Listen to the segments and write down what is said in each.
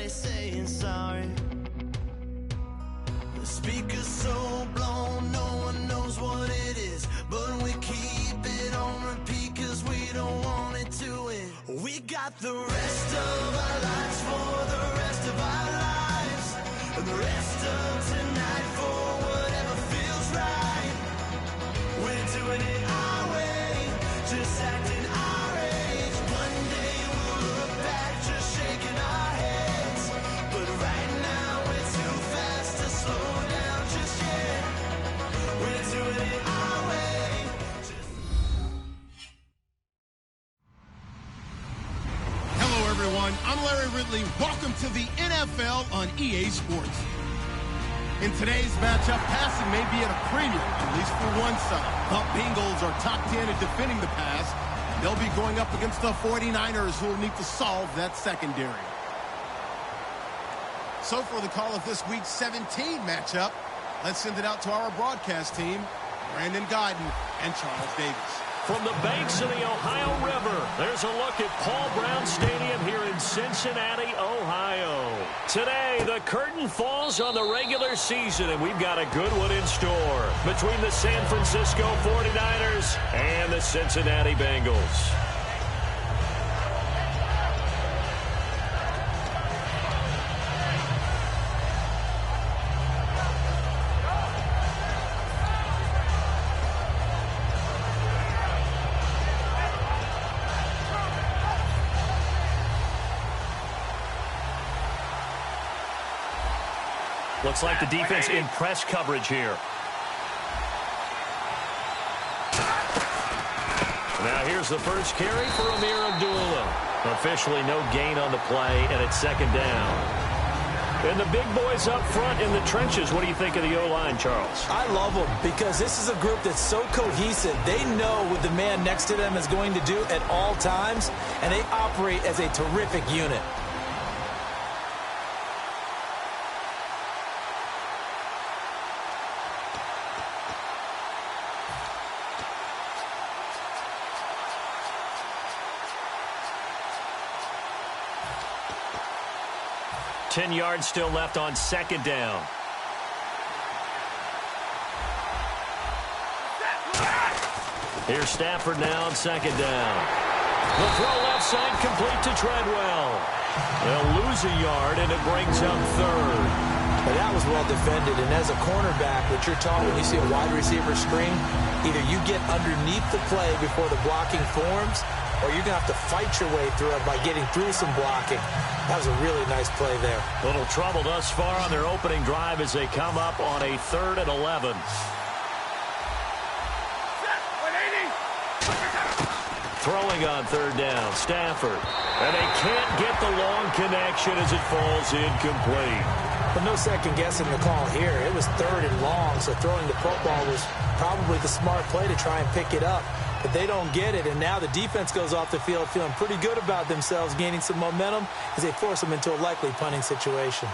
nobody saying sorry. The speaker's so blown, no one knows what it is, but we keep it on repeat cause we don't want it to end. We got the rest of our lives for the rest of our lives, and the rest of tonight for whatever feels right. We're doing it our way, just acting our age. One day we'll look back just shaking our heads, but right now we're too fast to slow down just yet. We're doing it our way. Hello everyone, I'm Larry Ridley. Welcome to the NFL on EA Sports. In today's matchup, passing may be at a premium, at least for one side. The Bengals are top 10 at defending the pass. They'll be going up against the 49ers, who will need to solve that secondary. So for the call of this week's 17 matchup, let's send it out to our broadcast team, Brandon Guyton and Charles Davis. From the banks of the Ohio River, there's a look at Paul Brown Stadium here in Cincinnati, Ohio. Today, the curtain falls on the regular season, and we've got a good one in store between the San Francisco 49ers and the Cincinnati Bengals. Looks like the defense in press coverage here. Now here's the first carry for Amir Abdullah. Officially no gain on the play, and it's second down. And the big boys up front in the trenches. What do you think of the O-line, Charles? I love them because this is a group that's so cohesive. They know what the man next to them is going to do at all times, and they operate as a terrific unit. Ten yards still left on second down. Here's Stafford now on second down. The throw left side complete to Treadwell. They'll lose a yard, and it brings up third. But that was well defended, and as a cornerback, what you're taught when you see a wide receiver screen, either you get underneath the play before the blocking forms, or you're going to have to fight your way through it by getting through some blocking. That was a really nice play there. Little trouble thus far on their opening drive as they come up on a 3rd and 11. Throwing on third down, Stafford. And they can't get the long connection as it falls incomplete. But no second guessing the call here. It was 3rd and long, so throwing the football was probably the smart play to try and pick it up. But they don't get it, and now the defense goes off the field feeling pretty good about themselves, gaining some momentum as they force them into a likely punting situation.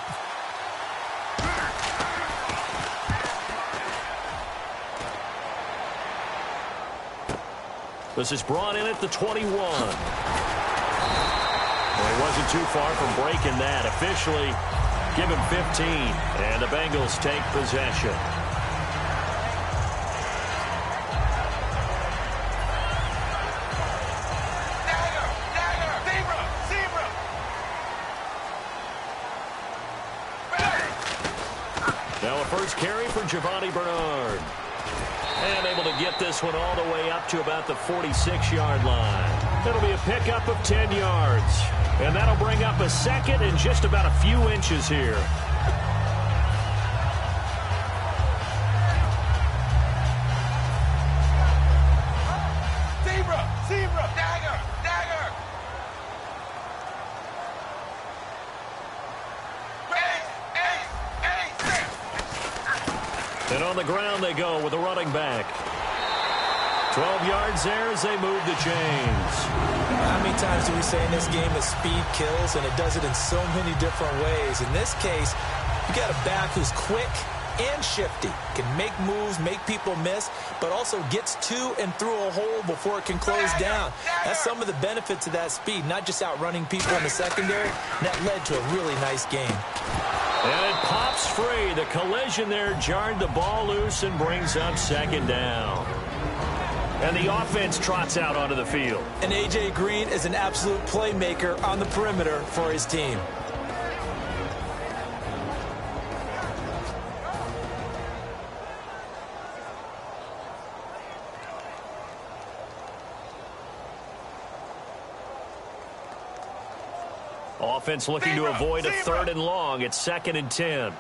This is brought in at the 21. Well, he wasn't too far from breaking that. Officially, give him 15, and the Bengals take possession. Carry for Giovanni Bernard. And able to get this one all the way up to about the 46-yard line. It'll be a pickup of 10 yards. And that'll bring up a second and just about a few inches here. Zebra, dagger. And on the ground they go with a running back. 12 yards there as they move the chains. How many times do we say in this game that speed kills, and it does it in so many different ways? In this case, you got a back who's quick, and shifty. Can make moves, make people miss, but also gets to and through a hole before it can close down. That's some of the benefits of that speed, not just outrunning people in the secondary. That led to a really nice game. And it pops free. The collision there jarred the ball loose and brings up second down. And the offense trots out onto the field. And A.J. Green is an absolute playmaker on the perimeter for his team. Offense looking to avoid a 3rd and long. It's 2nd and 10.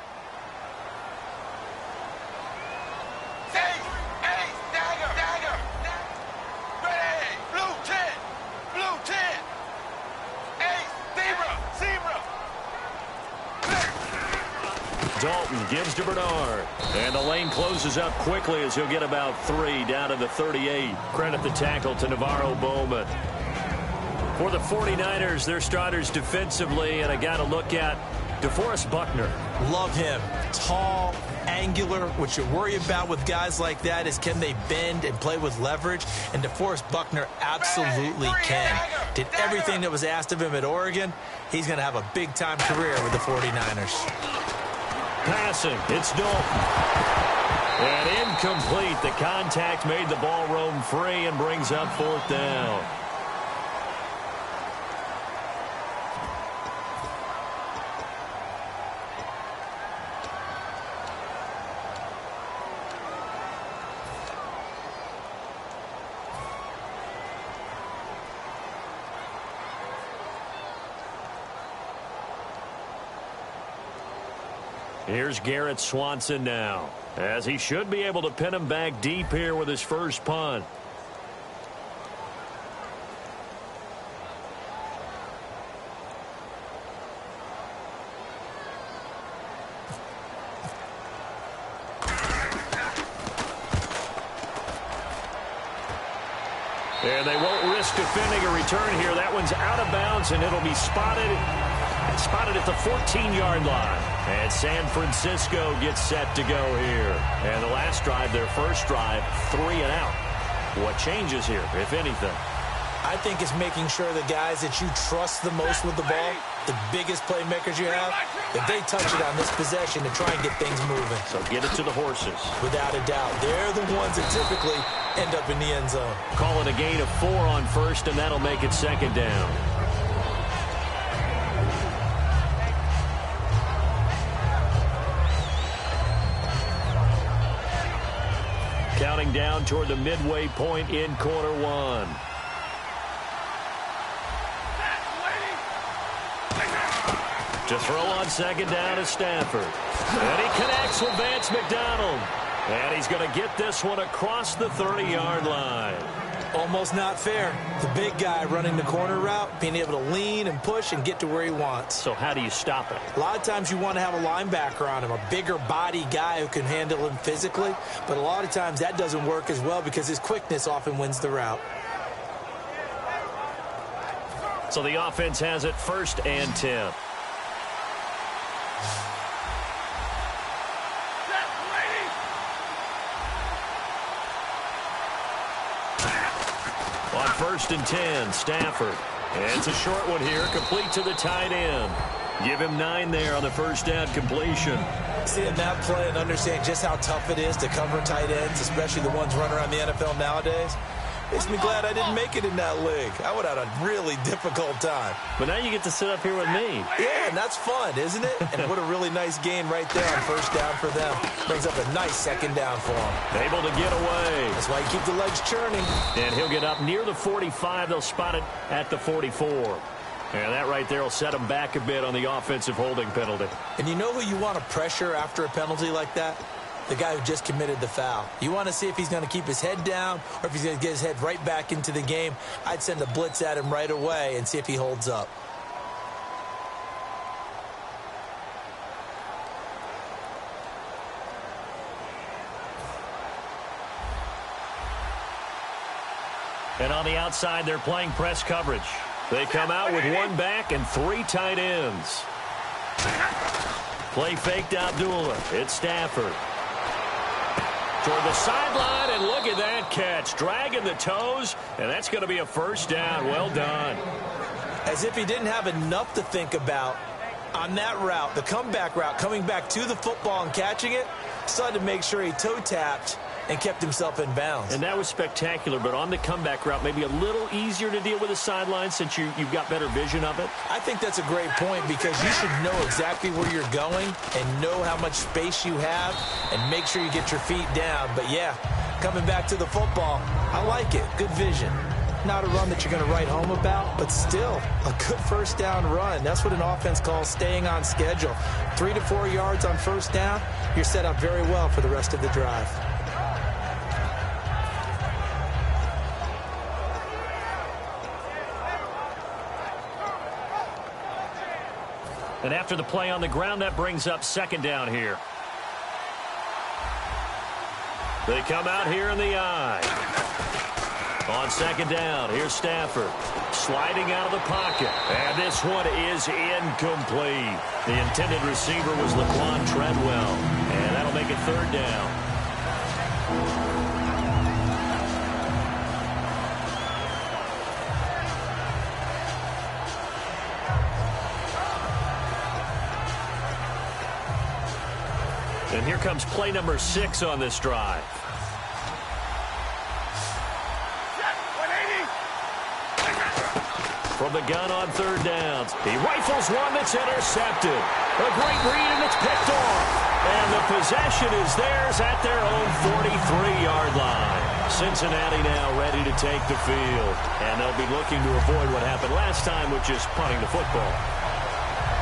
Dalton gives to Bernard. And the lane closes up quickly as he'll get about 3 down to the 38. Credit the tackle to Navarro Bowman. For the 49ers, their starters defensively, and I got to look at DeForest Buckner. Love him. Tall, angular. What you worry about with guys like that is can they bend and play with leverage? And DeForest Buckner absolutely can. Did everything that was asked of him at Oregon. He's going to have a big-time career with the 49ers. Passing. It's Dalton. And incomplete. The contact made the ball roam free and brings up 4th down. Here's Garrett Swanson now, as he should be able to pin him back deep here with his first punt. And they won't risk defending a return here. That one's out of bounds, and it'll be spotted at the 14-yard line. And San Francisco gets set to go here. And the last drive, their first drive, 3 and out. What changes here, if anything? I think it's making sure the guys that you trust the most with the ball, the biggest playmakers you have, that they touch it on this possession to try and get things moving. So get it to the horses. Without a doubt. They're the ones that typically end up in the end zone. Call it a gain of 4 on first, and that'll make it 2nd down. Counting down toward the midway point in quarter 1. To throw on 2nd down is Stafford. And he connects with Vance McDonald. And he's going to get this one across the 30-yard line. Almost not fair. The big guy running the corner route, being able to lean and push and get to where he wants. So how do you stop it? A lot of times you want to have a linebacker on him, a bigger body guy who can handle him physically. But a lot of times that doesn't work as well because his quickness often wins the route. So the offense has it 1st and 10. On 1st and 10, Stafford. And it's a short one here, complete to the tight end. Give him 9 there on the first down completion. Seeing that play and understanding just how tough it is to cover tight ends, especially the ones running around the NFL nowadays, makes me glad I didn't make it in that league. I would have had a really difficult time. But now you get to sit up here with me. Yeah, and that's fun, isn't it? And what a really nice gain right there on first down for them. Brings up a nice 2nd down for them. Able to get away. That's why you keep the legs churning. And he'll get up near the 45. They'll spot it at the 44. And that right there will set him back a bit on the offensive holding penalty. And you know who you want to pressure after a penalty like that? The guy who just committed the foul. You want to see if he's going to keep his head down or if he's going to get his head right back into the game. I'd send a blitz at him right away and see if he holds up. And on the outside, they're playing press coverage. They come out with 1 back and 3 tight ends. Play faked Abdullah. It's Stafford. toward the sideline, and look at that catch. Dragging the toes, and that's going to be a first down. Well done. As if he didn't have enough to think about on that route, the comeback route, coming back to the football and catching it, decided to make sure he toe-tapped and kept himself in bounds. And that was spectacular, but on the comeback route, maybe a little easier to deal with the sideline since you've got better vision of it. I think that's a great point because you should know exactly where you're going and know how much space you have and make sure you get your feet down. But, yeah, coming back to the football, I like it. Good vision. Not a run that you're going to write home about, but still a good first down run. That's what an offense calls staying on schedule. 3 to 4 yards on first down, you're set up very well for the rest of the drive. And after the play on the ground, that brings up second down here. They come out here in the eye. On second down, here's Stafford sliding out of the pocket. And this one is incomplete. The intended receiver was Laquan Treadwell. And that'll make it third down. And here comes play number 6 on this drive. From the gun on third downs. He rifles one that's intercepted. A great read, and it's picked off. And the possession is theirs at their own 43-yard line. Cincinnati now ready to take the field. And they'll be looking to avoid what happened last time, which is punting the football.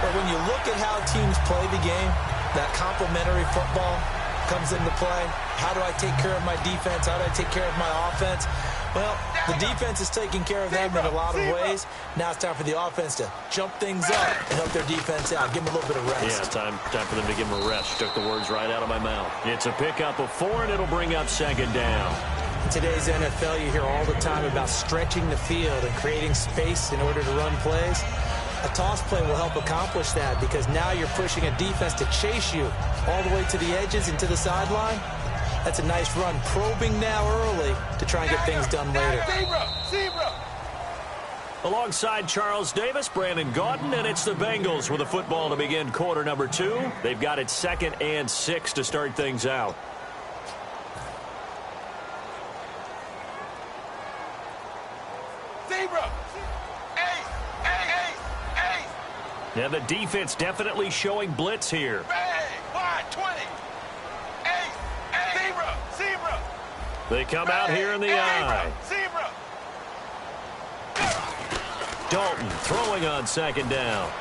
But when you look at how teams play the game, that complementary football comes into play. How do I take care of my defense? How do I take care of my offense? Well, the defense is taking care of them in a lot of ways. Now it's time for the offense to jump things up and help their defense out. Give them a little bit of rest. Yeah, time for them to give them a rest. Took the words right out of my mouth. It's a pickup of 4, and it'll bring up second down. In today's NFL, you hear all the time about stretching the field and creating space in order to run plays. A toss play will help accomplish that because now you're pushing a defense to chase you all the way to the edges and to the sideline. That's a nice run, probing now early to try and get things done later. Zebra! Alongside Charles Davis, Brandon Gaudin, and it's the Bengals with a football to begin quarter number 2. They've got it 2nd and 6 to start things out. Zebra! Yeah, the defense definitely showing blitz here. Wide, 20. Zebra! They come out here in the eye. Zebra! Dalton throwing on second down.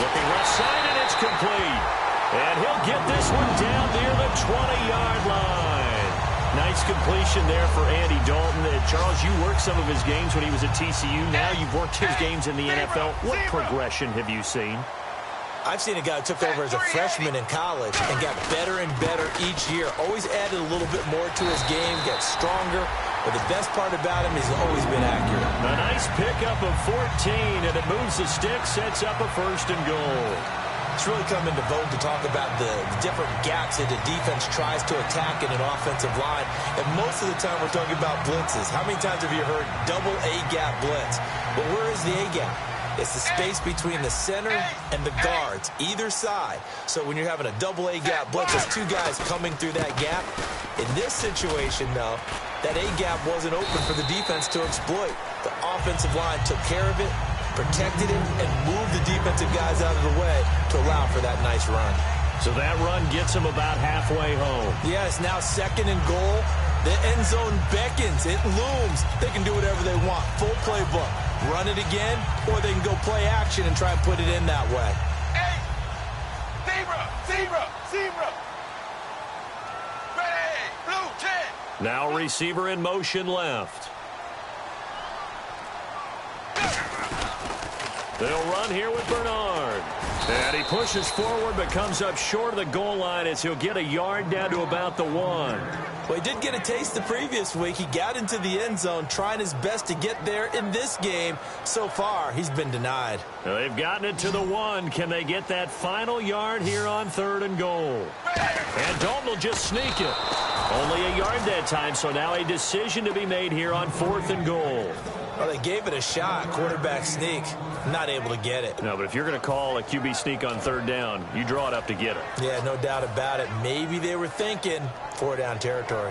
Looking left side, and it's complete. And he'll get this one down near the 20-yard line. Nice completion there for Andy Dalton. Charles, you worked some of his games when he was at TCU. Now you've worked his games in the NFL. What progression have you seen? I've seen a guy who took over as a freshman in college and got better and better each year. Always added a little bit more to his game, got stronger. But the best part about him is he's always been accurate. A nice pickup of 14, and it moves the stick, sets up a 1st and goal. It's really come into vogue to talk about the different gaps that the defense tries to attack in an offensive line. And most of the time we're talking about blitzes. How many times have you heard double A-gap blitz? Well, where is the A-gap? It's the space between the center and the guards, either side. So when you're having a double A-gap blitz, there's 2 guys coming through that gap. In this situation, though, that A-gap wasn't open for the defense to exploit. The offensive line took care of it, protected it, and moved the defensive guys out of the way to allow for that nice run. So that run gets them about halfway home. Yeah, it's now 2nd and goal. The end zone beckons. It looms. They can do whatever they want. Full playbook. Run it again, or they can go play action and try and put it in that way. Zebra! Ready! Blue 10! Now receiver in motion left. They'll run here with Bernard. And he pushes forward but comes up short of the goal line as he'll get a yard down to about the 1. Well, he did get a taste the previous week. He got into the end zone trying his best to get there in this game. So far, he's been denied. Well, they've gotten it to the 1. Can they get that final yard here on 3rd and goal? And Dalton will just sneak it. Only a yard that time, so now a decision to be made here on 4th and goal. Well, they gave it a shot, quarterback sneak. Not able to get it. No, but if you're going to call a QB sneak on 3rd down, you draw it up to get it. Yeah, no doubt about it. Maybe they were thinking 4-down territory.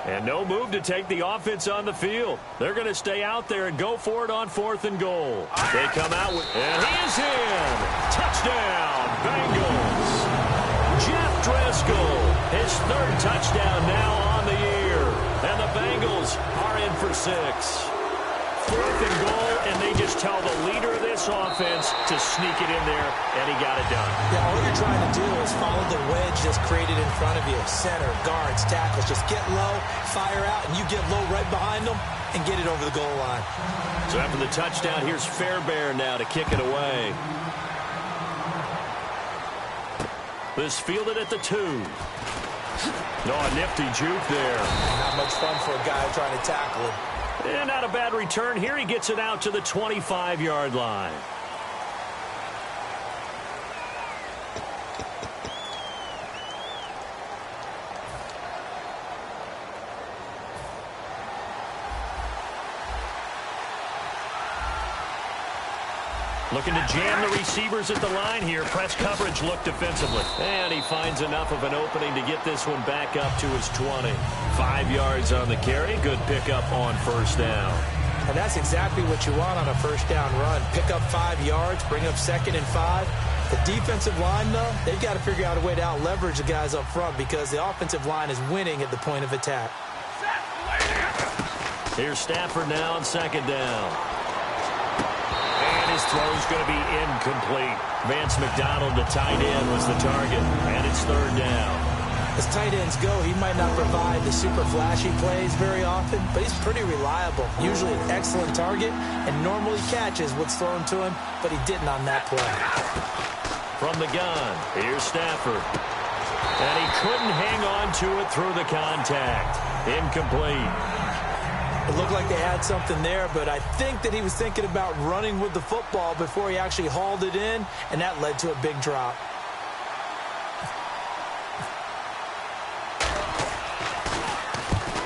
And no move to take the offense on the field. They're going to stay out there and go for it on 4th and goal. They come out with, and he is in. Touchdown, Bengals. Jeff Driscoll, his 3rd touchdown now on the year. And the Bengals are in for 6. 4th and goal, and they just tell the leader of this offense to sneak it in there, and he got it done. Yeah, all you're trying to do is follow the wedge that's created in front of you. Center, guards, tackles. Just get low, fire out, and you get low right behind them and get it over the goal line. So after the touchdown, here's Fairbairn now to kick it away. This fielded at the 2. No, a nifty juke there. Not much fun for a guy trying to tackle it. And not a bad return here. He gets it out to the 25-yard line. Looking to jam the receivers at the line here. Press coverage look defensively. And he finds enough of an opening to get this one back up to his 20. 5 yards on the carry. Good pickup on 1st down. And that's exactly what you want on a 1st down run. Pick up 5 yards, bring up 2nd and 5. The defensive line, though, they've got to figure out a way to out-leverage the guys up front because the offensive line is winning at the point of attack. Here's Stafford now on 2nd down. His throw's going to be incomplete. Vance McDonald, the tight end, was the target, and it's 3rd down. As tight ends go, he might not provide the super flashy plays very often, but he's pretty reliable. Usually an excellent target, and normally catches what's thrown to him, but he didn't on that play. From the gun, here's Stafford. And he couldn't hang on to it through the contact. Incomplete. It looked like they had something there, but I think that he was thinking about running with the football before he actually hauled it in, and that led to a big drop.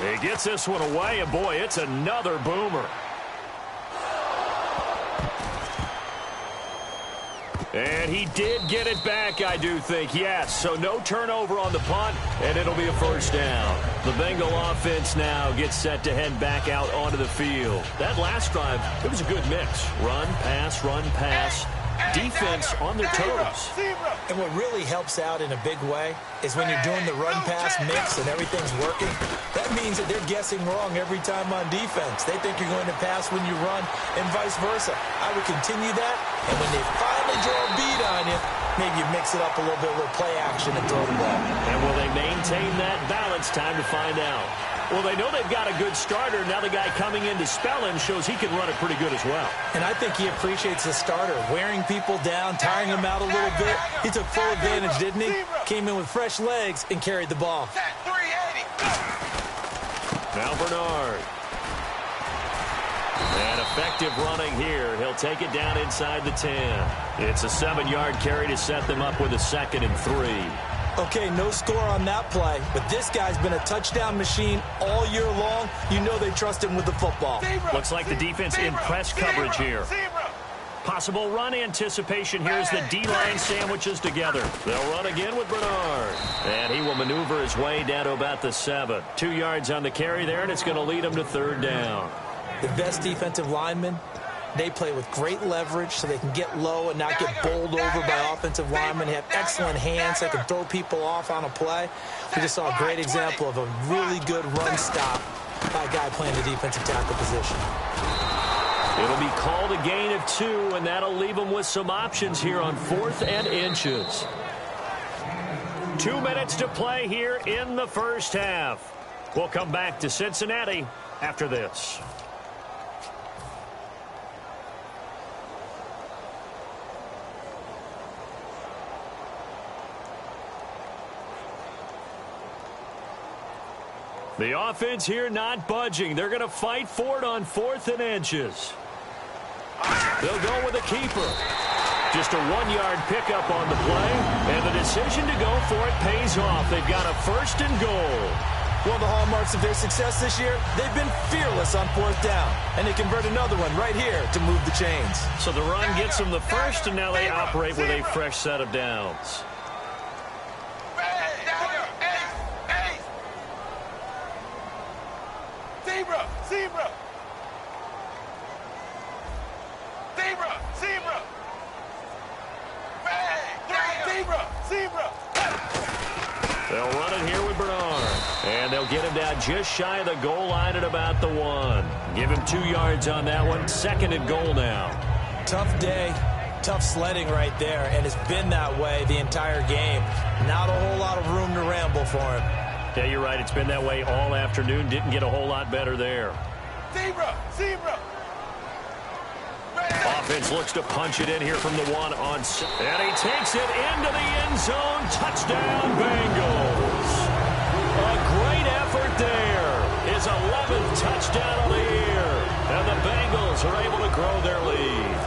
He gets this one away, and boy, it's another boomer. And he did get it back, I do think, yes. So no turnover on the punt, and it'll be a 1st down. The Bengal offense now gets set to head back out onto the field. That last drive, it was a good mix. Run, pass, defense on their toes. And what really helps out in a big way is when you're doing the run-pass mix and everything's working, that means that they're guessing wrong every time on defense. They think you're going to pass when you run and vice versa. I would continue that, and when they finally draw a beat on you, maybe you mix it up a little bit, a little play action and throw the ball. And will they maintain that balance? Time to find out. Well, they know they've got a good starter. Now the guy coming in to spell him shows he can run it pretty good as well. And I think he appreciates the starter, wearing people down, tiring them out a little bit. He took full advantage, didn't he? Came in with fresh legs and carried the ball. Now Bernard. And effective running here. He'll take it down inside the 10. It's a 7-yard carry to set them up with a 2nd and 3. Okay, no score on that play, but this guy's been a touchdown machine all year long. You know they trust him with the football. Looks like the defense in press coverage here. Possible run anticipation here as the D-line sandwiches together. They'll run again with Bernard. And he will maneuver his way down to about the 7. 2 yards on the carry there, and it's going to lead him to 3rd down. The best defensive linemen, they play with great leverage so they can get low and not get bowled over by offensive linemen. They have excellent hands. They can throw people off on a play. We just saw a great example of a really good run stop by a guy playing the defensive tackle position. It'll be called a gain of 2, and that'll leave them with some options here on 4th and inches. 2 minutes to play here in the 1st half. We'll come back to Cincinnati after this. The offense here not budging. They're going to fight for it on 4th and inches. They'll go with a keeper. Just a 1-yard pickup on the play, and the decision to go for it pays off. They've got a 1st and goal. One of the hallmarks of their success this year, they've been fearless on 4th down, and they convert another one right here to move the chains. So the run gets them the first, and now they operate with a fresh set of downs. Zebra! Zebra! Zebra! Zebra! Zebra! Zebra! They'll run it here with Bernard. And they'll get him down just shy of the goal line at about the 1. Give him 2 yards on that one. 2nd and goal now. Tough day. Tough sledding right there, and it's been that way the entire game. Not a whole lot of room to ramble for him. Yeah, you're right. It's been that way all afternoon. Didn't get a whole lot better there. Zebra! Zebra! Offense looks to punch it in here from the 1 on. And he takes it into the end zone. Touchdown, Bengals. A great effort there. His 11th touchdown of the year. And the Bengals are able to grow their lead.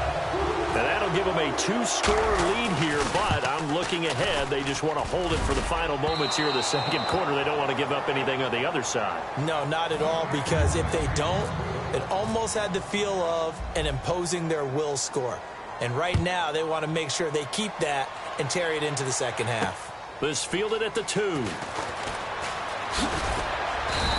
And that'll give them a 2-score lead here, but I'm looking ahead. They just want to hold it for the final moments here of the 2nd quarter. They don't want to give up anything on the other side. No, not at all, because if they don't, it almost had the feel of an imposing their will score. And right now, they want to make sure they keep that and carry it into the 2nd half. This fielded at the 2.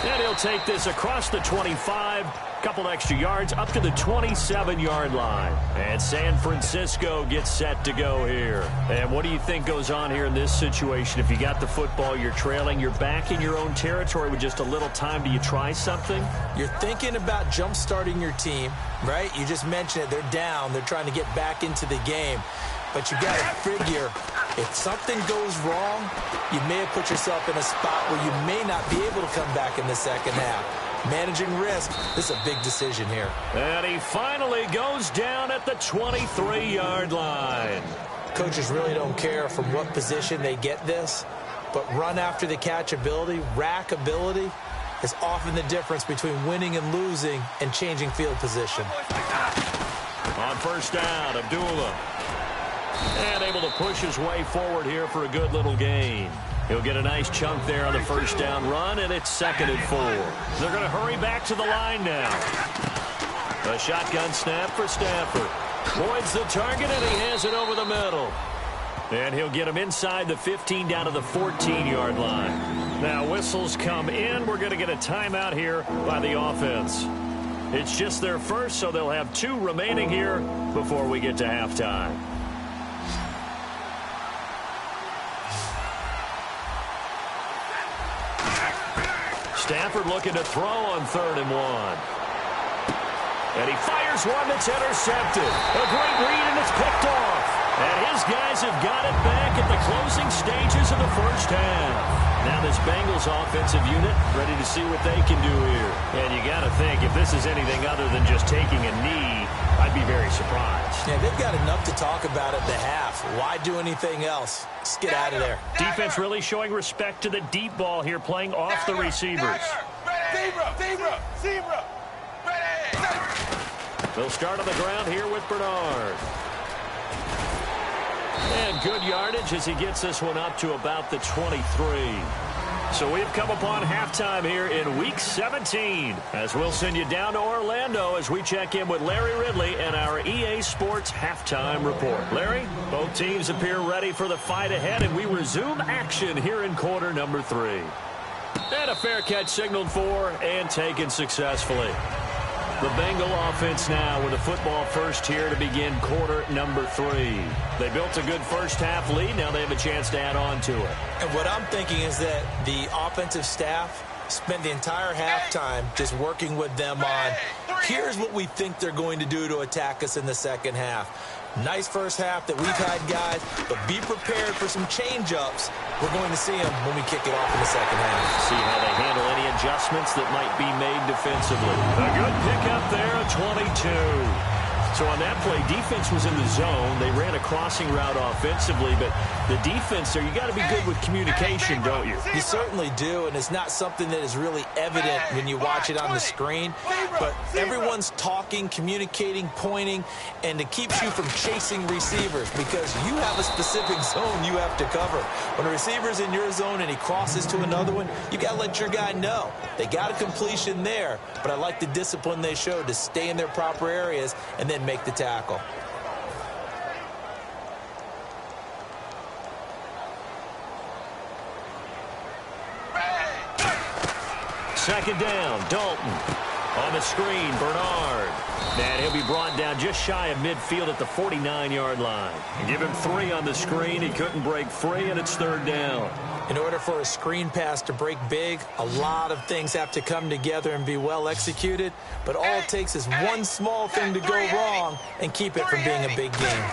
And he'll take this across the 25. Couple extra yards up to the 27-yard line. And San Francisco gets set to go here. And what do you think goes on here in this situation? If you got the football, you're trailing, you're back in your own territory with just a little time. Do you try something? You're thinking about jump-starting your team, right? You just mentioned it. They're down. They're trying to get back into the game. But you got to figure, if something goes wrong, you may have put yourself in a spot where you may not be able to come back in the 2nd half. Managing risk, this is a big decision here. And he finally goes down at the 23-yard line. Coaches really don't care from what position they get this, but run after the catch ability, rack ability, is often the difference between winning and losing and changing field position. On 1st down, Abdullah. And able to push his way forward here for a good little gain. He'll get a nice chunk there on the 1st down run, and it's 2nd and 4. They're going to hurry back to the line now. A shotgun snap for Stafford. Boyd's the target, and he has it over the middle. And he'll get him inside the 15 down to the 14-yard line. Now whistles come in. We're going to get a timeout here by the offense. It's just their first, so they'll have 2 remaining here before we get to halftime. Stafford looking to throw on 3rd and 1. And he fires one that's intercepted. A great read, and it's picked off. And his guys have got it back at the closing stages of the 1st half. Now this Bengals offensive unit ready to see what they can do here. And you got to think, if this is anything other than just taking a knee, I'd be very surprised. Yeah, they've got enough to talk about at the half. Why do anything else? Just get out of there. Defense really showing respect to the deep ball here, playing off the receivers. Zebra! Zebra! Zebra! They'll start on the ground here with Bernard. And good yardage as he gets this one up to about the 23. So we've come upon halftime here in Week 17. As we'll send you down to Orlando as we check in with Larry Ridley and our EA Sports Halftime Report. Larry, both teams appear ready for the fight ahead, and we resume action here in quarter number 3. And a fair catch signaled for and taken successfully. The Bengal offense now with a football first here to begin quarter number 3. They built a good 1st half lead. Now they have a chance to add on to it. And what I'm thinking is that the offensive staff spent the entire halftime just working with them on, here's what we think they're going to do to attack us in the 2nd half. Nice 1st half that we've had, guys, but be prepared for some change-ups. We're going to see them when we kick it off in the 2nd half. See how they handle any adjustments that might be made defensively. A good pickup there, a 22. So on that play, defense was in the zone. They ran a crossing route offensively, but the defense there, you got to be good with communication, don't you? You certainly do, and it's not something that is really evident when you watch it on the screen. But everyone's talking, communicating, pointing, and it keeps you from chasing receivers because you have a specific zone you have to cover. When a receiver's in your zone and he crosses to another one, you got to let your guy know. They got a completion there, but I like the discipline they showed to stay in their proper areas and then make the tackle. Second down, Dalton. On the screen, Bernard. And he'll be brought down just shy of midfield at the 49-yard line. Give him 3 on the screen. He couldn't break free, and it's third down. In order for a screen pass to break big, a lot of things have to come together and be well executed. But all it takes is one small thing to go wrong and keep it from being a big game.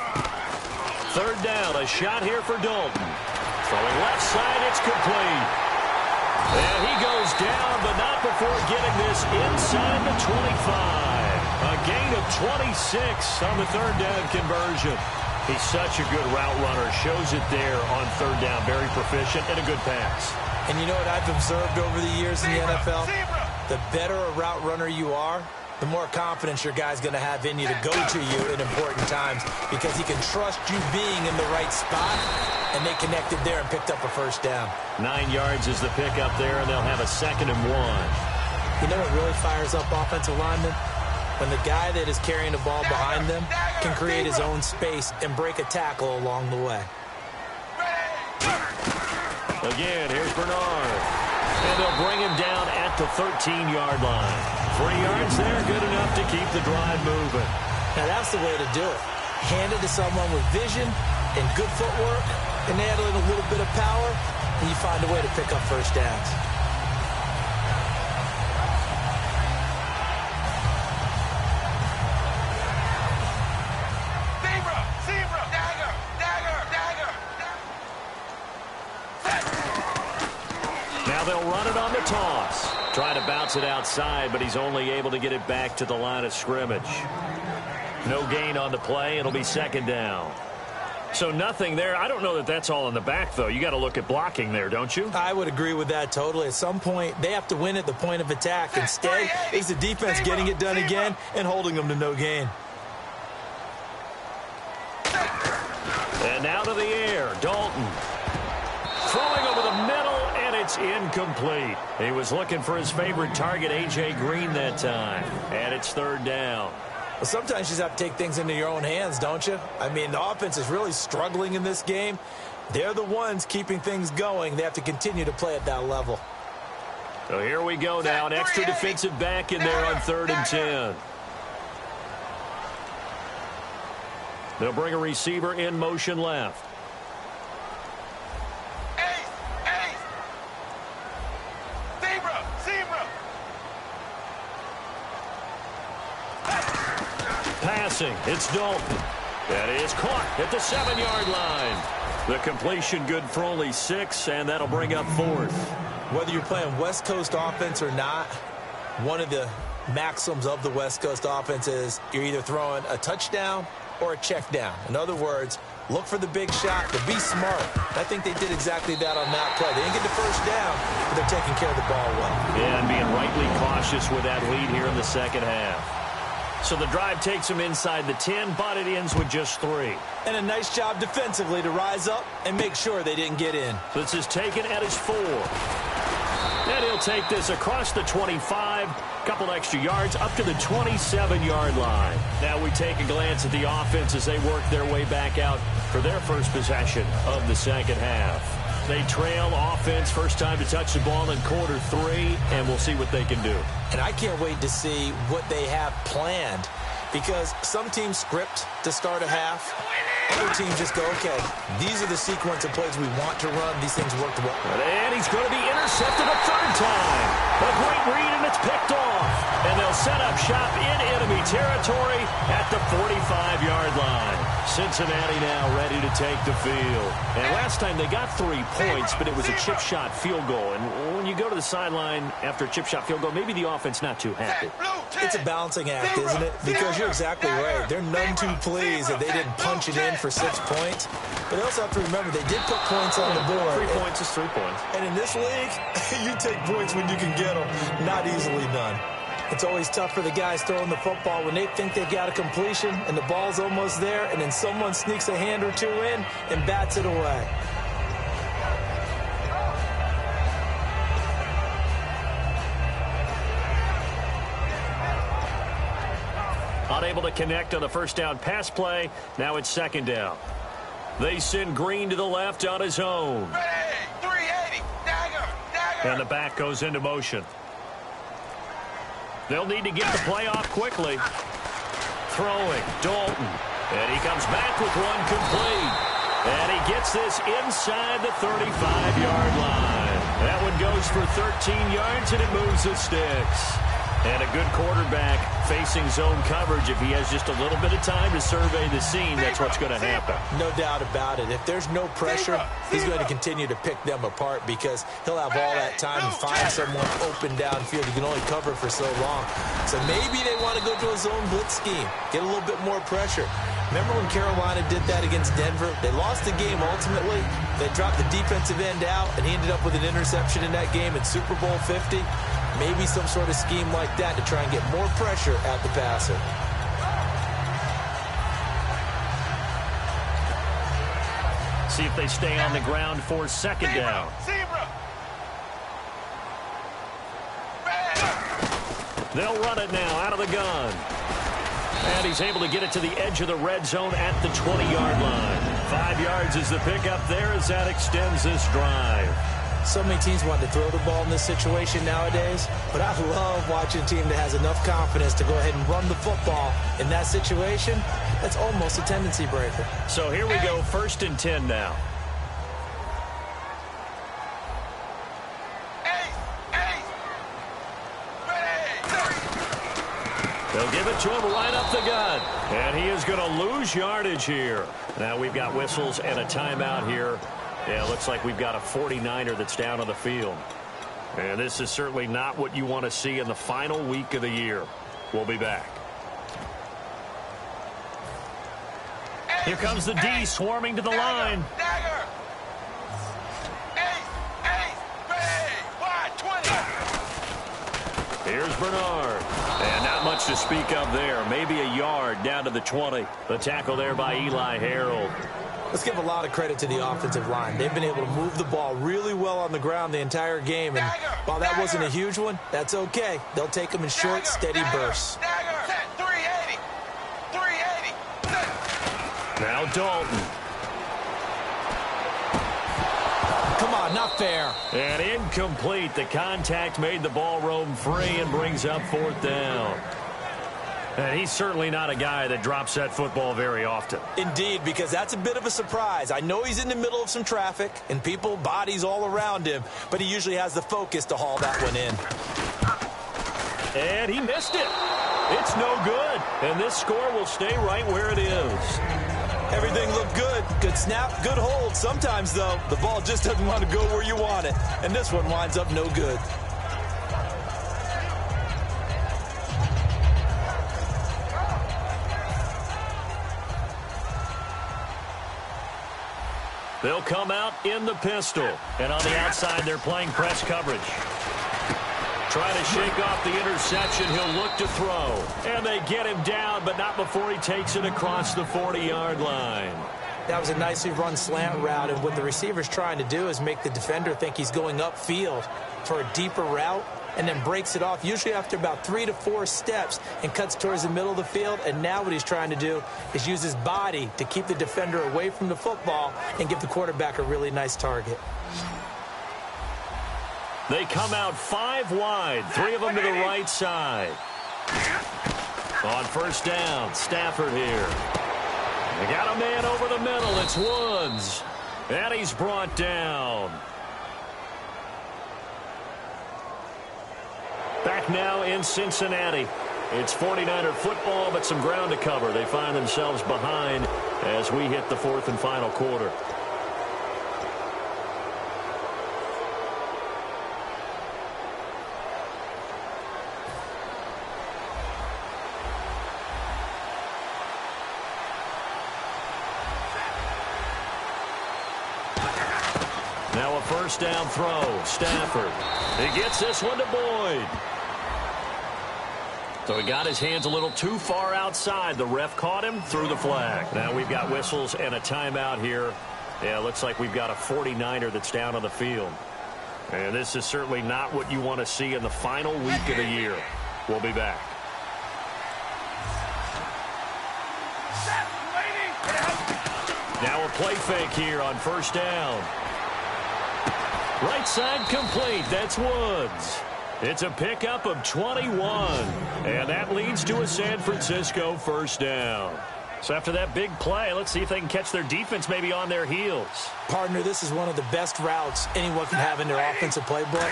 Third down, a shot here for Dalton. Throwing left side, it's complete. And he goes down, but not before getting this inside the 25. A gain of 26 on the third down conversion. He's such a good route runner. Shows it there on third down. Very proficient and a good pass. And you know what I've observed over the years in the NFL? The better a route runner you are, the more confidence your guy's going to have in you to go to you in important times because he can trust you being in the right spot, and they connected there and picked up a first down. 9 yards is the pickup there, and they'll have a 2nd and 1. You know what really fires up offensive linemen? When the guy that is carrying the ball behind them can create his own space and break a tackle along the way. Again, here's Bernard. And they'll bring him down at the 13-yard line. 3 yards there, good enough to keep the drive moving. Now that's the way to do it. Hand it to someone with vision and good footwork, and add in a little bit of power, and you find a way to pick up first downs. Now they'll run it on the toss. Trying to bounce it outside, but he's only able to get it back to the line of scrimmage. No gain on the play. It'll be 2nd down. So nothing there. I don't know that that's all in the back, though. You got to look at blocking there, don't you? I would agree with that totally. At some point, they have to win at the point of attack. Instead, it's the defense getting it done again and holding them to no gain. And now to the air, Dalton. Throwing over the middle, and it's incomplete. He was looking for his favorite target, A.J. Green, that time. And it's 3rd down. Well, sometimes you just have to take things into your own hands, don't you? I mean, the offense is really struggling in this game. They're the ones keeping things going. They have to continue to play at that level. So here we go now. An extra defensive back in there on 3rd and 10. They'll bring a receiver in motion left. Passing, it's Dalton. That is caught at the 7-yard line. The completion good for only 6, and that'll bring up 4th. Whether you're playing West Coast offense or not, one of the maxims of the West Coast offense is you're either throwing a touchdown or a check down. In other words, look for the big shot, but be smart. I think they did exactly that on that play. They didn't get the first down, but they're taking care of the ball well. Yeah, and being rightly cautious with that lead here in the second half. So the drive takes them inside the 10, but it ends with just 3. And a nice job defensively to rise up and make sure they didn't get in. This is taken at his 4. And he'll take this across the 25, couple extra yards up to the 27-yard line. Now we take a glance at the offense as they work their way back out for their first possession of the second half. They trail offense, first time to touch the ball in quarter 3, and we'll see what they can do. And I can't wait to see what they have planned, because some teams script to start a half. Other teams just go, okay, these are the sequence of plays we want to run. These things worked well. And he's going to be intercepted a 3rd time. A great read, and it's picked off. And they'll set up shop in enemy territory at the 45-yard line. Cincinnati now ready to take the field. And last time they got 3 points, but it was a chip shot field goal. And when you go to the sideline after a chip shot field goal, maybe the offense not too happy. It's a balancing act, isn't it? Because you're exactly right. They're none too pleased that they didn't punch it in for 6 points. But they also have to remember they did put points on the board. 3 points is 3 points. And in this league, you take points when you can get them. Not easily done. It's always tough for the guys throwing the football when they think they got a completion and the ball's almost there, and then someone sneaks a hand or two in and bats it away. Unable to connect on the first down pass play. Now it's second down. They send Green to the left on his own. Ready, 380, dagger, dagger. And the back goes into motion. They'll need to get the play off quickly. Throwing, Dalton. And he comes back with one complete. And he gets this inside the 35-yard line. That one goes for 13 yards, and it moves the sticks. And a good quarterback facing zone coverage. If he has just a little bit of time to survey the scene, that's what's going to happen. No doubt about it. If there's no pressure, he's going to continue to pick them apart because he'll have all that time to find someone open downfield. You can only cover for so long. So maybe they want to go to a zone blitz scheme, get a little bit more pressure. Remember when Carolina did that against Denver? They lost the game ultimately. They dropped the defensive end out, and he ended up with an interception in that game in Super Bowl 50. Maybe some sort of scheme like that to try and get more pressure at the passer. See if they stay on the ground for second down. They'll run it now out of the gun. And he's able to get it to the edge of the red zone at the 20-yard line. 5 yards is the pickup there as that extends this drive. So many teams want to throw the ball in this situation nowadays, but I love watching a team that has enough confidence to go ahead and run the football. In that situation, that's almost a tendency breaker. So here we go, 1st and 10 now. They'll give it to him right up the gut. And he is going to lose yardage here. Now we've got whistles and a timeout here. Yeah, it looks like we've got a 49er that's down on the field. And this is certainly not what you want to see in the final week of the year. We'll be back. Here comes the D swarming to the line. Here's Bernard. And not much to speak of there. Maybe a yard down to the 20. The tackle there by Eli Harold. Let's give a lot of credit to the offensive line. They've been able to move the ball really well on the ground the entire game. And while that wasn't a huge one, that's okay. They'll take them in short, steady bursts. Now Dalton. Come on, not fair. And incomplete. The contact made the ball roam free and brings up 4th down. And he's certainly not a guy that drops that football very often. Indeed, because that's a bit of a surprise. I know he's in the middle of some traffic and people, bodies all around him, but he usually has the focus to haul that one in. And he missed it. It's no good. And this score will stay right where it is. Everything looked good. Good snap, good hold. Sometimes, though, the ball just doesn't want to go where you want it. And this one winds up no good. They'll come out in the pistol. And on the outside, they're playing press coverage. Trying to shake off the interception. He'll look to throw. And they get him down, but not before he takes it across the 40-yard line. That was a nicely run slant route, and what the receiver's trying to do is make the defender think he's going upfield for a deeper route, and then breaks it off, usually after about 3 to 4 steps, and cuts towards the middle of the field. And now what he's trying to do is use his body to keep the defender away from the football and give the quarterback a really nice target. They come out 5 wide, 3 of them to the right side. On 1st down, Stafford here. They got a man over the middle. It's Woods. And he's brought down. Back now in Cincinnati. It's 49er football, but some ground to cover. They find themselves behind as we hit the fourth and final quarter. Now a first down throw. Stafford. He gets this one to Boyd. So he got his hands a little too far outside. The ref caught him, threw the flag. Now we've got whistles and a timeout here. Yeah, looks like we've got a 49er that's down on the field. And this is certainly not what you want to see in the final week of the year. We'll be back. Now a play fake here on first down. Right side complete. That's Woods. It's a pickup of 21, and that leads to a San Francisco first down. So after that big play, let's see if they can catch their defense maybe on their heels. Partner, this is one of the best routes anyone can have in their offensive playbook.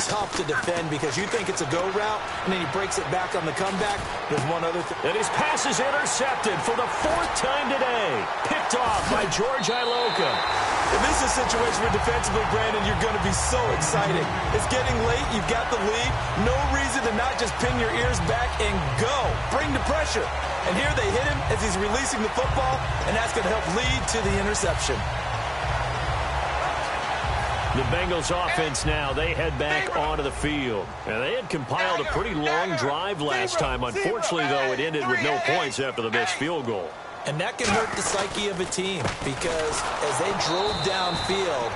Tough to defend because you think it's a go route, and then he breaks it back on the comeback. There's one other thing. And his pass is intercepted for the fourth time today. Picked off by George Iloka. If this is a situation where defensively, Brandon, you're going to be so excited. It's getting late. You've got the lead. No reason to not just pin your ears back and go. Bring the pressure. And here they hit him as he's releasing the football, and that's going to help lead to the interception. The Bengals offense now, they head back onto the field. And they had compiled a pretty long drive last time. Unfortunately, though, it ended with no points after the missed field goal. And that can hurt the psyche of a team because as they drove downfield,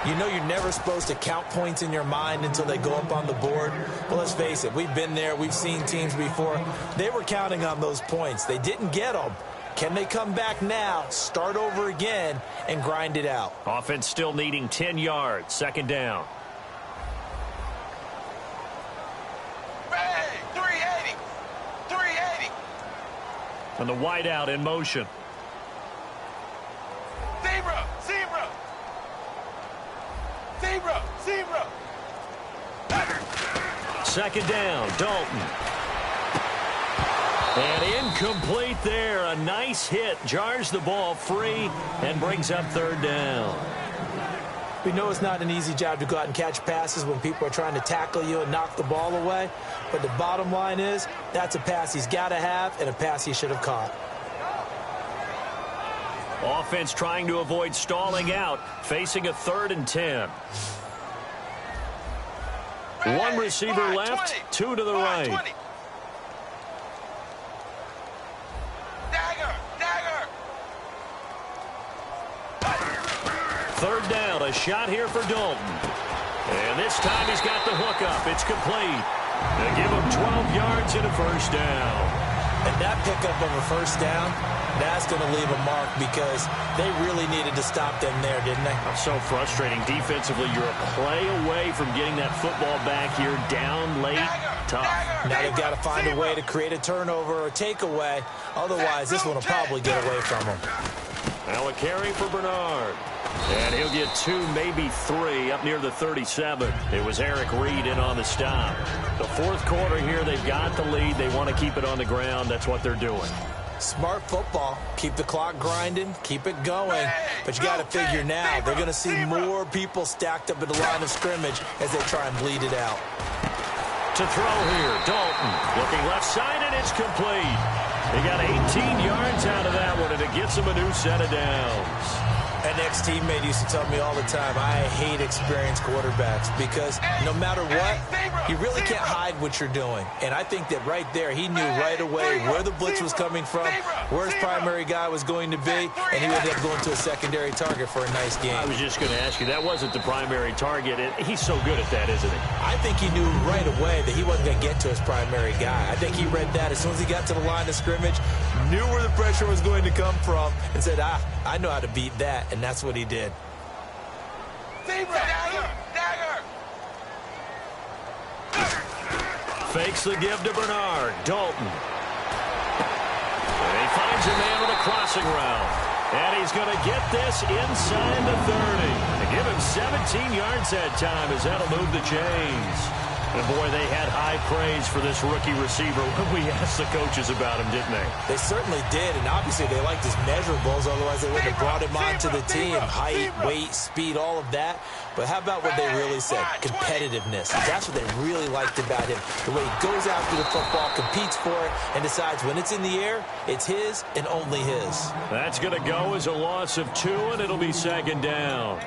you know you're never supposed to count points in your mind until they go up on the board. Well, let's face it, we've been there. We've seen teams before. They were counting on those points. They didn't get them. Can they come back now, start over again, and grind it out? Offense still needing 10 yards. Second down. Hey, 380. 380. And the wideout in motion. Zebra. Zebra. Zebra. Zebra. Second down, Dalton. And incomplete there. A nice hit. Jars the ball free and brings up third down. We know it's not an easy job to go out and catch passes when people are trying to tackle you and knock the ball away. But the bottom line is that's a pass he's got to have and a pass he should have caught. Offense trying to avoid stalling out, facing a 3rd and 10. One receiver left, 2 to the right. Dagger. Third down, a shot here for Dalton. And this time he's got the hook up. It's complete. They give him 12 yards and a first down. And that pickup of a first down, that's going to leave a mark because they really needed to stop them there, didn't they? So frustrating. Defensively, you're a play away from getting that football back here down late. Tough. Now they've got to find a way to create a turnover or takeaway. Otherwise, this one will probably get away from them. Now a carry for Bernard. And he'll get 2, maybe 3 up near the 37. It was Eric Reed in on the stop. The fourth quarter here, they've got the lead. They want to keep it on the ground. That's what they're doing. Smart football. Keep the clock grinding. Keep it going. But you got to figure now they're going to see more people stacked up at the line of scrimmage as they try and bleed it out. To throw here, Dalton. Looking left side, and it's complete. He got 18 yards out of that one, and it gets him a new set of downs. An ex-teammate used to tell me all the time, I hate experienced quarterbacks because no matter what, you really can't hide what you're doing. And I think that right there, he knew right away where the blitz was coming from, where his primary guy was going to be, and he ended up going to a secondary target for a nice game. I was just going to ask you, that wasn't the primary target. He's so good at that, isn't he? I think he knew right away that he wasn't going to get to his primary guy. I think he read that as soon as he got to the line of scrimmage, knew where the pressure was going to come from, and said, I know how to beat that. And that's what he did. Dagger. Fakes the give to Bernard. Dalton. And he finds a man with a crossing route. And he's going to get this inside the 30. They give him 17 yards that time as that'll move the chains. And boy, they had high praise for this rookie receiver when we asked the coaches about him, didn't they? They certainly did, and obviously they liked his measurables, otherwise they wouldn't have brought him onto the team. Height, weight, speed, all of that. But how about what they really said? Competitiveness. That's what they really liked about him. The way he goes after the football, competes for it, and decides when it's in the air, it's his and only his. That's going to go as a loss of 2, and it'll be second down.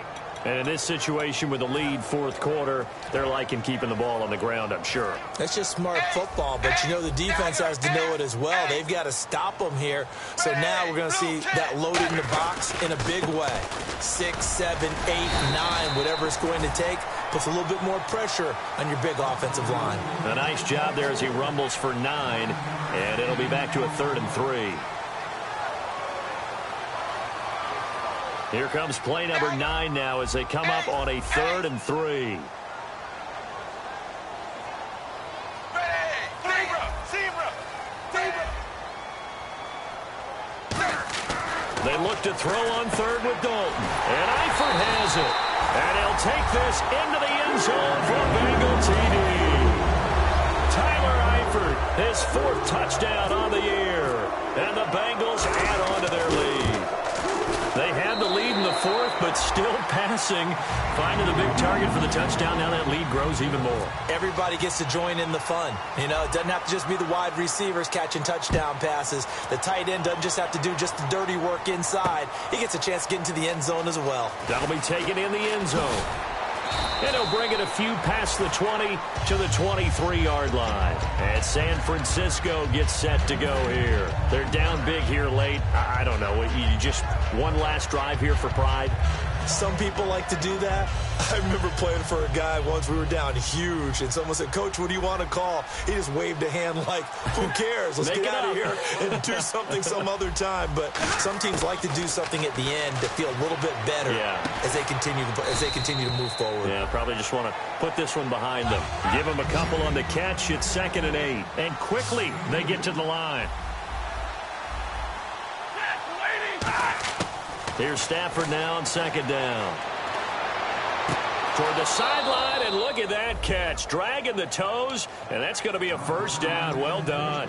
And in this situation with the lead fourth quarter, they're liking keeping the ball on the ground, I'm sure. That's just smart football, but you know the defense has to know it as well. They've got to stop them here. So now we're going to see that loaded in the box in a big way. 6, 7, 8, 9, whatever it's going to take, puts a little bit more pressure on your big offensive line. A nice job there as he rumbles for 9, and it'll be back to a 3rd and 3. Here comes play number 9 now as they come up on a 3rd and 3. They look to throw on 3rd with Dalton. And Eifert has it. And he'll take this into the end zone for a Bengal TD. Tyler Eifert, his 4th touchdown on the year. And the Bengals add on to their lead. They had the lead in the 4th, but still passing. Finding the big target for the touchdown. Now that lead grows even more. Everybody gets to join in the fun. You know, it doesn't have to just be the wide receivers catching touchdown passes. The tight end doesn't just have to do just the dirty work inside. He gets a chance to get into the end zone as well. That'll be taken in the end zone. And he'll bring it a few past the 20 to the 23-yard line. And San Francisco gets set to go here. They're down big here late. I don't know. You just one last drive here for pride? Some people like to do that. I remember playing for a guy once. We were down huge, and someone said, "Coach, what do you want to call?" He just waved a hand like, who cares? Let's get out of here and do something some other time. But some teams like to do something at the end to feel a little bit better as they continue to move forward. Yeah, probably just want to put this one behind them. Give them a couple on the catch. It's 2nd and 8. And quickly, they get to the line. Here's Stafford now on 2nd down. Toward the sideline, and look at that catch. Dragging the toes, and that's going to be a 1st down. Well done.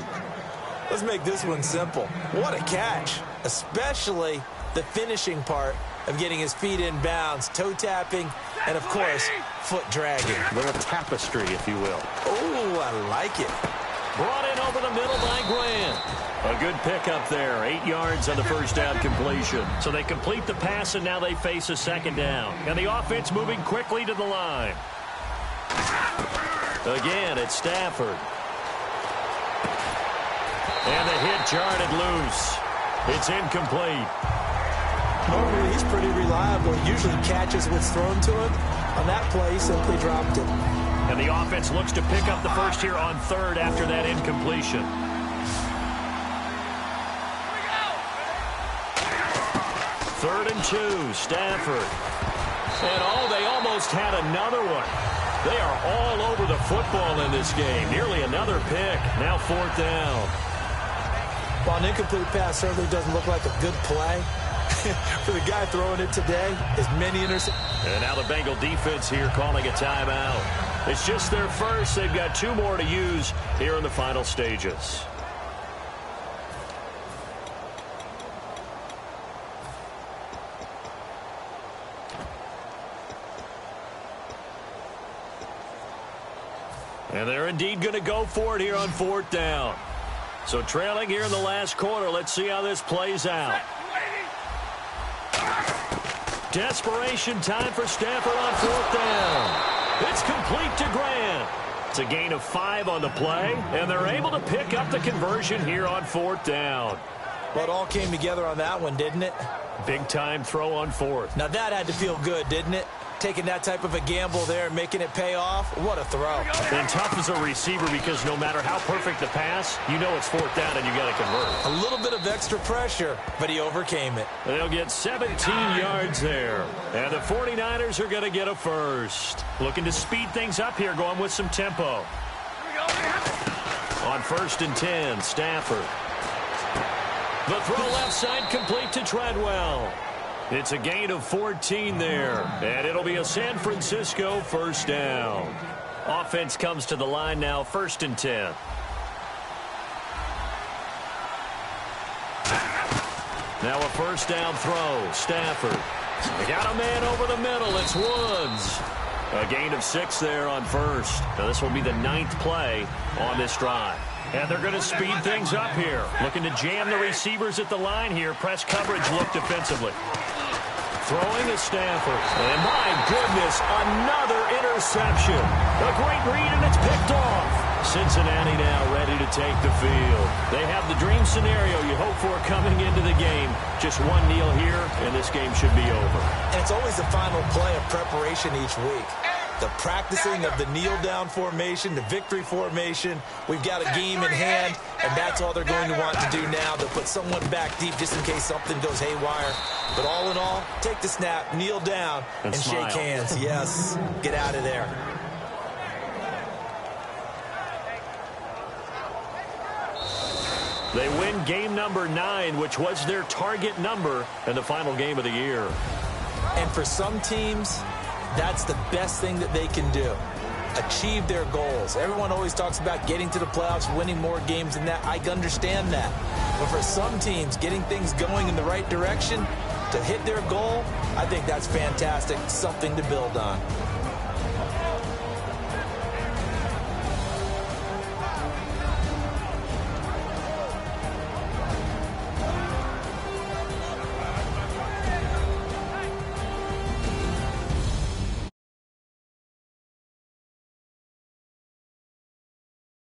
Let's make this one simple. What a catch, especially the finishing part of getting his feet in bounds, toe tapping, and, of course, foot dragging. A little tapestry, if you will. Oh, I like it. Brought in over the middle by Grant. A good pickup there. 8 yards on the 1st down completion. So they complete the pass, and now they face a 2nd down. And the offense moving quickly to the line. Again, it's Stafford. And the hit jarred it loose. It's incomplete. Normally, he's pretty reliable. He usually catches what's thrown to him. On that play, he simply dropped it. And the offense looks to pick up the 1st here on 3rd after that incompletion. 3rd and 2, Stafford. And they almost had another one. They are all over the football in this game. Nearly another pick. Now 4th down. Well, an incomplete pass certainly doesn't look like a good play. For the guy throwing it today, as many interceptions. And now the Bengal defense here calling a timeout. It's just their first. They've got 2 more to use here in the final stages. And they're indeed going to go for it here on 4th down. So trailing here in the last quarter. Let's see how this plays out. Desperation time for Stafford on 4th down. It's complete to Grant. It's a gain of 5 on the play, and they're able to pick up the conversion here on 4th down. Well, it all came together on that one, didn't it? Big-time throw on 4th. Now that had to feel good, didn't it? Taking that type of a gamble there and making it pay off. What a throw. And tough as a receiver because no matter how perfect the pass, you know it's 4th down and you got to convert. A little bit of extra pressure, but he overcame it. They'll get 17 yards there. And the 49ers are going to get a 1st. Looking to speed things up here, going with some tempo. On 1st and 10, Stafford. The throw left side complete to Treadwell. It's a gain of 14 there, and it'll be a San Francisco 1st down. Offense comes to the line now, 1st and 10. Now a first down throw. Stafford. They got a man over the middle. It's Woods. A gain of 6 there on first. Now this will be the 9th play on this drive. And they're going to speed things up here. Looking to jam the receivers at the line here. Press coverage look defensively. Throwing is Stafford. And my goodness, another interception. A great read, and it's picked off. Cincinnati now ready to take the field. They have the dream scenario you hope for coming into the game. Just one kneel here, and this game should be over. And it's always the final play of preparation each week. The practicing of the kneel-down formation, the victory formation. We've got a game in hand, and that's all they're going to want to do now. They'll put someone back deep just in case something goes haywire. But all in all, take the snap, kneel down, and shake hands. Yes, get out of there. They win game number 9, which was their target number in the final game of the year. And for some teams, that's the best thing that they can do. Achieve their goals. Everyone always talks about getting to the playoffs, winning more games than that. I understand that. But for some teams, getting things going in the right direction to hit their goal, I think that's fantastic. Something to build on.